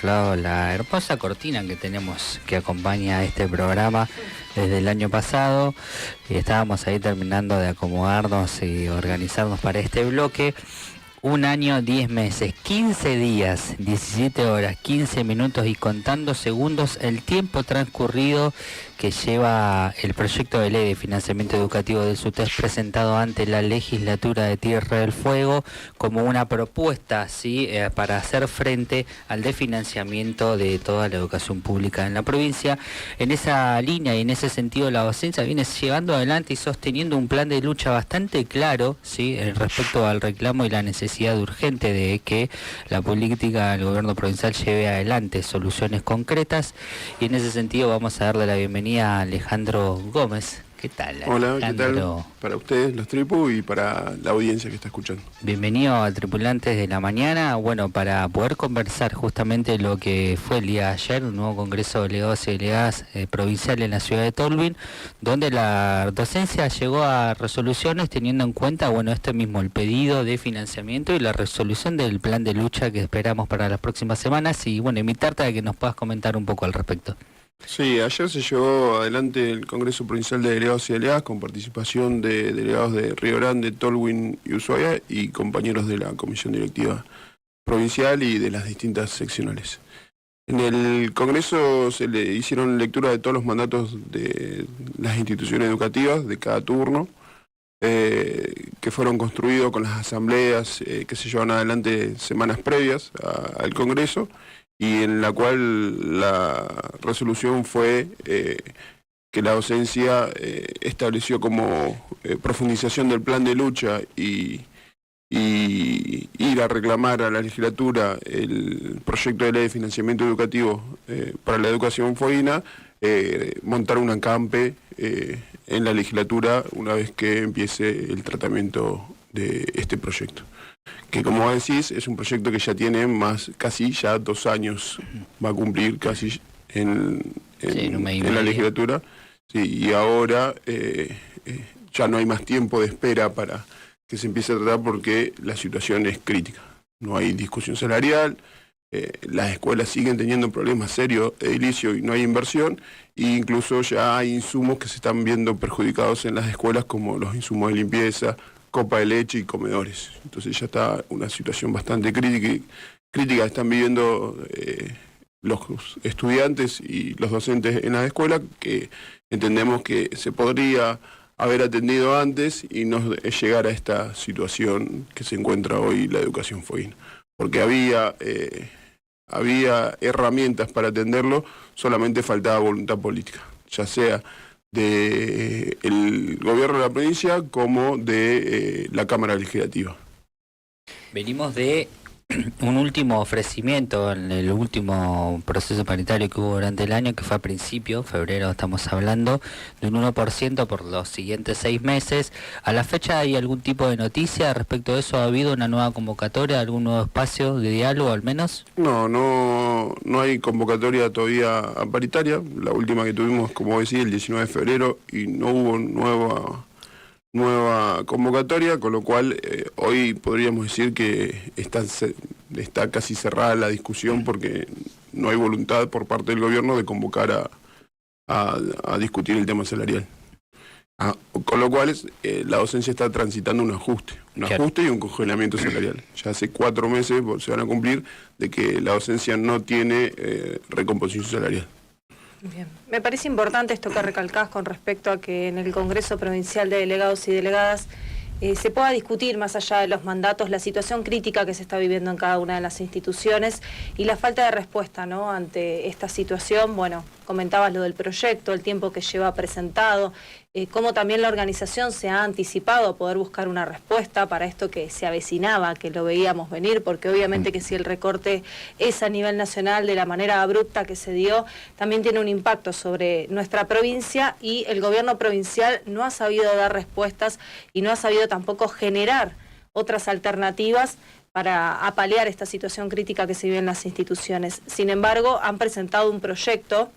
La hermosa cortina que tenemos que acompaña a este programa desde el año pasado, y estábamos ahí terminando de acomodarnos y organizarnos para este bloque. 1 año, 10 meses, 15 días, 17 horas, 15 minutos y contando segundos el tiempo transcurrido que lleva el proyecto de ley de financiamiento educativo del SUTES presentado ante la legislatura de Tierra del Fuego como una propuesta, ¿sí?, para hacer frente al desfinanciamiento de toda la educación pública en la provincia. En esa línea y en ese sentido la docencia viene llevando adelante y sosteniendo un plan de lucha bastante claro, ¿sí?, respecto al reclamo y la necesidad urgente de que la política del gobierno provincial lleve adelante soluciones concretas, y en ese sentido vamos a darle la bienvenida a Alejandro Gómez. ¿Qué tal, Alejandro? Hola, ¿qué tal? Para ustedes, los Tripu, y para la audiencia que está escuchando. Bienvenido a Tripulantes de la Mañana. Bueno, para poder conversar justamente lo que fue el día de ayer, un nuevo congreso de delegados y delegadas provincial en la ciudad de Tolwyn, donde la docencia llegó a resoluciones teniendo en cuenta, bueno, este mismo, el pedido de financiamiento y la resolución del plan de lucha que esperamos para las próximas semanas. Y bueno, invitarte a que nos puedas comentar un poco al respecto. Sí, ayer se llevó adelante el Congreso Provincial de Delegados y Delegadas con participación de delegados de Río Grande, Tolwyn y Ushuaia y compañeros de la Comisión Directiva Provincial y de las distintas seccionales. En el Congreso se le hicieron lectura de todos los mandatos de las instituciones educativas de cada turno, que fueron construidos con las asambleas que se llevan adelante semanas previas al Congreso, y en la cual la resolución fue que la docencia estableció como profundización del plan de lucha y ir a reclamar a la legislatura el proyecto de ley de financiamiento educativo para la educación fueguina, montar un acampe en la legislatura una vez que empiece el tratamiento de este proyecto, que, como decís, es un proyecto que ya tiene casi ya 2 años, va a cumplir casi en la legislatura, sí, y ahora ya no hay más tiempo de espera para que se empiece a tratar, porque la situación es crítica. No hay discusión salarial, las escuelas siguen teniendo problemas serios edilicios y no hay inversión, e incluso ya hay insumos que se están viendo perjudicados en las escuelas, como los insumos de limpieza, copa de leche y comedores. Entonces ya está una situación bastante crítica están viviendo los estudiantes y los docentes en la escuela, que entendemos que se podría haber atendido antes y no llegar a esta situación que se encuentra hoy la educación fueguina. Porque había herramientas para atenderlo, solamente faltaba voluntad política, ya sea del gobierno de la provincia como de la Cámara Legislativa. Venimos de un último ofrecimiento en el último proceso paritario que hubo durante el año, que fue a principio, febrero estamos hablando, de un 1% por los siguientes 6 meses. ¿A la fecha hay algún tipo de noticia respecto de eso? ¿Ha habido una nueva convocatoria, algún nuevo espacio de diálogo al menos? No hay convocatoria todavía paritaria. La última que tuvimos, como decía, el 19 de febrero, y no hubo nueva convocatoria, con lo cual hoy podríamos decir que está casi cerrada la discusión, porque no hay voluntad por parte del gobierno de convocar a discutir el tema salarial. Con lo cual la docencia está transitando un ajuste y un congelamiento salarial. Ya hace 4 meses se van a cumplir de que la docencia no tiene recomposición salarial. Bien. Me parece importante esto que recalcás con respecto a que en el Congreso Provincial de Delegados y Delegadas se pueda discutir, más allá de los mandatos, la situación crítica que se está viviendo en cada una de las instituciones y la falta de respuesta, ¿no?, ante esta situación. Bueno, comentabas lo del proyecto, el tiempo que lleva presentado, cómo también la organización se ha anticipado a poder buscar una respuesta para esto que se avecinaba, que lo veíamos venir, porque obviamente que si el recorte es a nivel nacional de la manera abrupta que se dio, también tiene un impacto sobre nuestra provincia, y el gobierno provincial no ha sabido dar respuestas y no ha sabido tampoco generar otras alternativas para apalear esta situación crítica que se vive en las instituciones. Sin embargo, han presentado un proyecto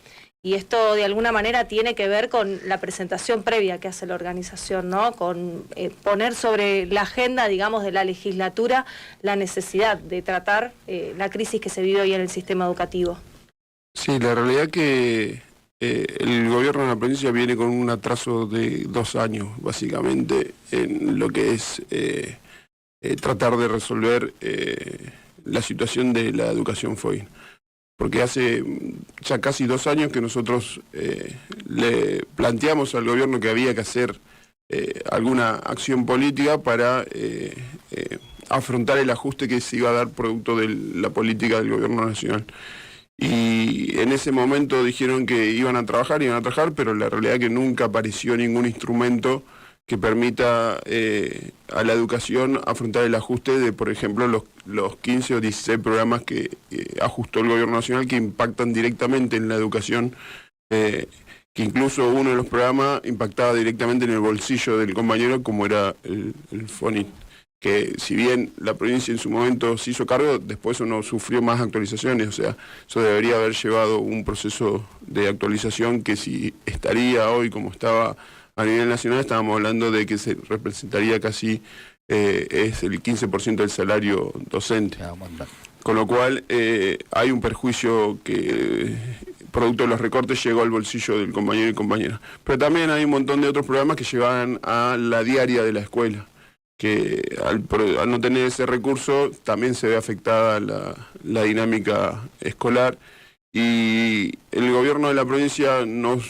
Y esto de alguna manera tiene que ver con la presentación previa que hace la organización, ¿no? Con poner sobre la agenda, digamos, de la legislatura la necesidad de tratar la crisis que se vive hoy en el sistema educativo. Sí, la realidad que el gobierno de la provincia viene con un atraso de 2 años, básicamente, en lo que es tratar de resolver la situación de la educación FOIN. Porque hace ya casi 2 años que nosotros le planteamos al gobierno que había que hacer alguna acción política para afrontar el ajuste que se iba a dar producto de la política del gobierno nacional. Y en ese momento dijeron que iban a trabajar, pero la realidad es que nunca apareció ningún instrumento que permita a la educación afrontar el ajuste de, por ejemplo, los 15 o 16 programas que ajustó el gobierno nacional que impactan directamente en la educación, que incluso uno de los programas impactaba directamente en el bolsillo del compañero, como era el FONIT, que si bien la provincia en su momento se hizo cargo, después uno sufrió más actualizaciones, o sea, eso debería haber llevado un proceso de actualización que si estaría hoy como estaba a nivel nacional, estábamos hablando de que se representaría casi es el 15% del salario docente. Con lo cual hay un perjuicio que producto de los recortes llegó al bolsillo del compañero y compañera. Pero también hay un montón de otros programas que llevan a la diaria de la escuela, que al no tener ese recurso también se ve afectada la dinámica escolar, y el gobierno de la provincia no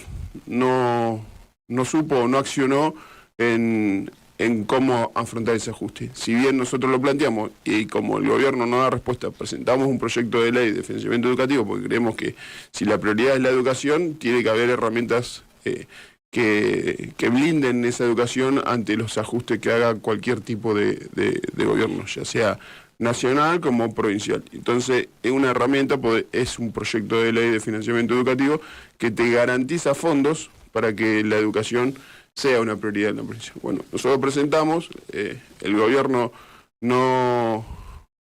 supo o no accionó en cómo afrontar ese ajuste. Si bien nosotros lo planteamos y como el gobierno no da respuesta, presentamos un proyecto de ley de financiamiento educativo porque creemos que si la prioridad es la educación, tiene que haber herramientas que blinden esa educación ante los ajustes que haga cualquier tipo de gobierno, ya sea nacional como provincial. Entonces, es una herramienta, es un proyecto de ley de financiamiento educativo que te garantiza fondos para que la educación sea una prioridad en la provincia. Bueno, nosotros presentamos, el gobierno no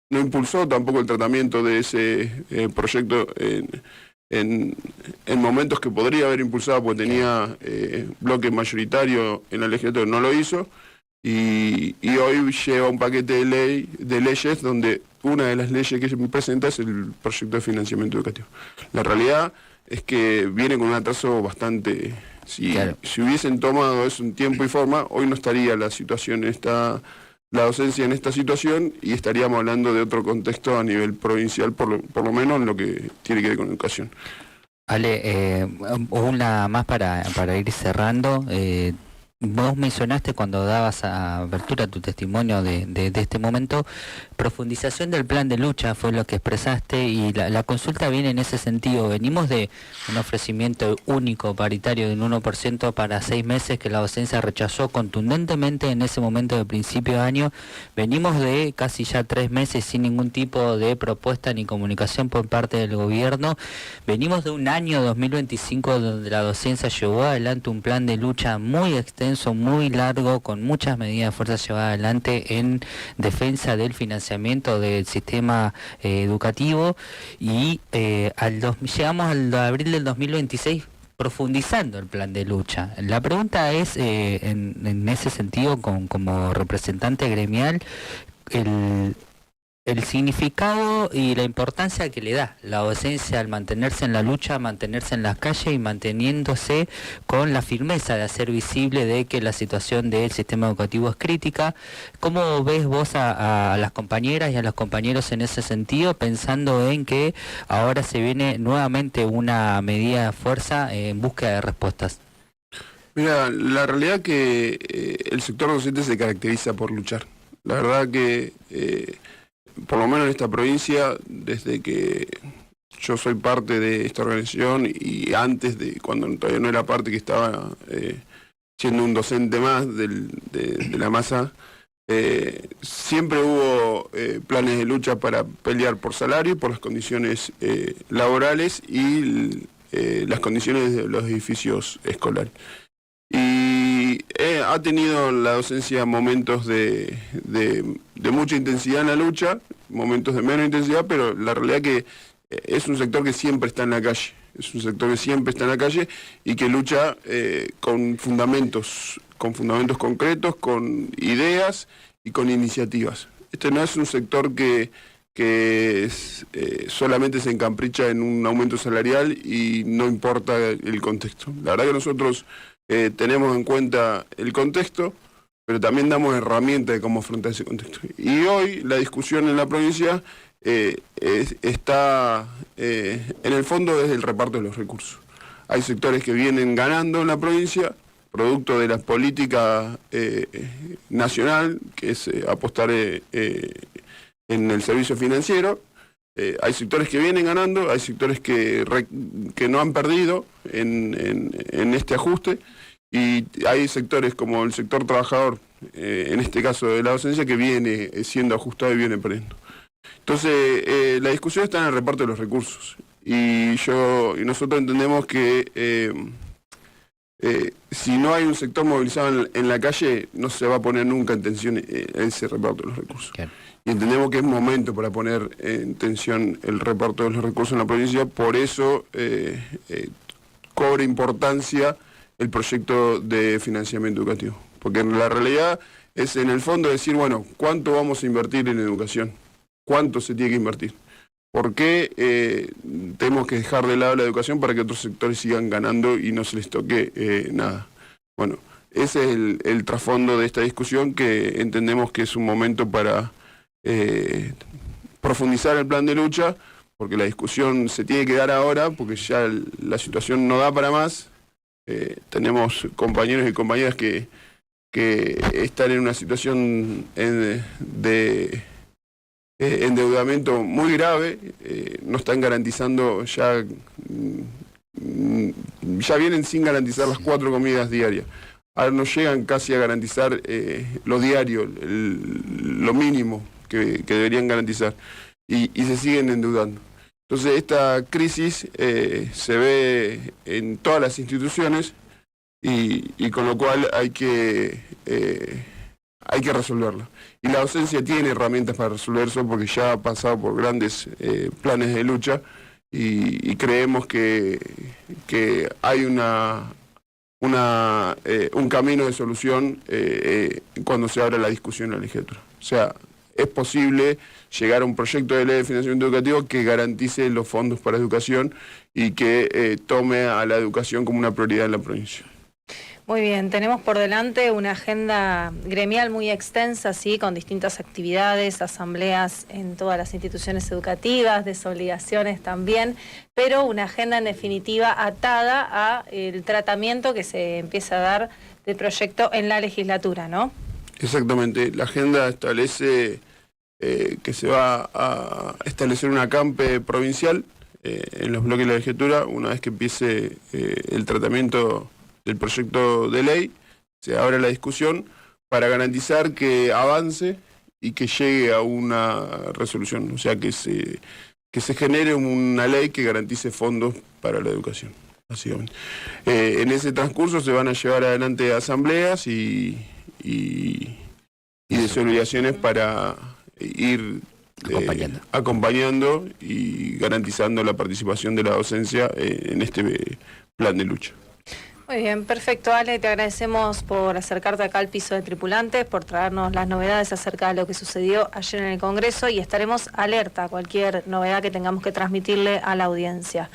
impulsó tampoco el tratamiento de ese proyecto en momentos que podría haber impulsado, porque tenía bloque mayoritario en la legislatura, no lo hizo, y hoy lleva un paquete de leyes donde una de las leyes que se presenta es el proyecto de financiamiento educativo. La realidad es que viene con un atraso bastante... Si hubiesen tomado eso en tiempo y forma, hoy no estaría la docencia en esta situación, y estaríamos hablando de otro contexto a nivel provincial, por lo menos en lo que tiene que ver con educación. Ale, una más para ir cerrando. Vos mencionaste cuando dabas apertura a tu testimonio de este momento, profundización del plan de lucha fue lo que expresaste, y la consulta viene en ese sentido. Venimos de un ofrecimiento único, paritario, de un 1% para 6 meses que la docencia rechazó contundentemente en ese momento de principio de año. Venimos de casi ya 3 meses sin ningún tipo de propuesta ni comunicación por parte del gobierno. Venimos de un año 2025 donde la docencia llevó adelante un plan de lucha muy extenso, muy largo, con muchas medidas de fuerza llevadas adelante en defensa del financiamiento del sistema educativo, y llegamos al abril del 2026 profundizando el plan de lucha. La pregunta es, en ese sentido, como representante gremial, el significado y la importancia que le da la docencia al mantenerse en la lucha, mantenerse en las calles y manteniéndose con la firmeza de hacer visible de que la situación del sistema educativo es crítica. ¿Cómo ves vos a las compañeras y a los compañeros en ese sentido, pensando en que ahora se viene nuevamente una medida de fuerza en búsqueda de respuestas? Mira, la realidad que el sector docente se caracteriza por luchar. La verdad que... por lo menos en esta provincia, desde que yo soy parte de esta organización y antes de cuando todavía no era parte, que estaba siendo un docente más de la masa, siempre hubo planes de lucha para pelear por salario, por las condiciones laborales y las condiciones de los edificios escolares. Y ha tenido la docencia momentos de mucha intensidad en la lucha, momentos de menos intensidad, pero la realidad que es un sector que siempre está en la calle, es un sector que siempre está en la calle y que lucha con fundamentos concretos, con ideas y con iniciativas. Este no es un sector que solamente se encapricha en un aumento salarial y no importa el contexto. La verdad que nosotros tenemos en cuenta el contexto, pero también damos herramientas de cómo afrontar ese contexto. Y hoy la discusión en la provincia está en el fondo desde el reparto de los recursos. Hay sectores que vienen ganando en la provincia, producto de la política nacional, que es apostar en el servicio financiero. Hay sectores que vienen ganando, hay sectores que no han perdido en este ajuste, y hay sectores como el sector trabajador, en este caso de la docencia, que viene siendo ajustado y viene perdiendo. Entonces, la discusión está en el reparto de los recursos, y nosotros entendemos que si no hay un sector movilizado en la calle, no se va a poner nunca en tensión ese reparto de los recursos. Claro. Y entendemos que es momento para poner en tensión el reparto de los recursos en la provincia, por eso cobra importancia el proyecto de financiamiento educativo. Porque en la realidad es en el fondo decir, bueno, ¿cuánto vamos a invertir en educación? ¿Cuánto se tiene que invertir? ¿Por qué tenemos que dejar de lado la educación para que otros sectores sigan ganando y no se les toque nada? Bueno, ese es el trasfondo de esta discusión, que entendemos que es un momento para profundizar el plan de lucha, porque la discusión se tiene que dar ahora, porque ya la situación no da para más. Tenemos compañeros y compañeras que están en una situación de endeudamiento muy grave, no están garantizando, ya vienen sin garantizar las 4 comidas diarias. Ahora no llegan casi a garantizar lo diario, lo mínimo que deberían garantizar, y se siguen endeudando. Entonces esta crisis se ve en todas las instituciones, y con lo cual hay que resolverla. Y la docencia tiene herramientas para resolver eso, porque ya ha pasado por grandes planes de lucha, y creemos que hay un camino de solución cuando se abra la discusión en la legislatura. O sea, es posible llegar a un proyecto de ley de financiamiento educativo que garantice los fondos para educación y que tome a la educación como una prioridad en la provincia. Muy bien, tenemos por delante una agenda gremial muy extensa, ¿sí?, con distintas actividades, asambleas en todas las instituciones educativas, desobligaciones también, pero una agenda en definitiva atada al tratamiento que se empieza a dar del proyecto en la legislatura, ¿no? Exactamente, la agenda establece que se va a establecer una CAMPE provincial en los bloques de la legislatura. Una vez que empiece el tratamiento del proyecto de ley, se abre la discusión para garantizar que avance y que llegue a una resolución, o sea, que se genere una ley que garantice fondos para la educación, básicamente. En ese transcurso se van a llevar adelante asambleas y desobligaciones para ir acompañando y garantizando la participación de la docencia en este plan de lucha. Muy bien, perfecto, Ale, te agradecemos por acercarte acá al piso de tripulantes, por traernos las novedades acerca de lo que sucedió ayer en el Congreso, y estaremos alerta a cualquier novedad que tengamos que transmitirle a la audiencia.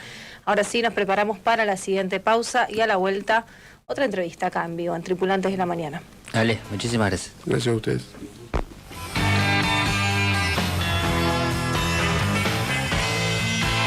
Ahora sí, nos preparamos para la siguiente pausa y a la vuelta otra entrevista acá en vivo, en Tripulantes de la Mañana. Ale, muchísimas gracias. Gracias a ustedes.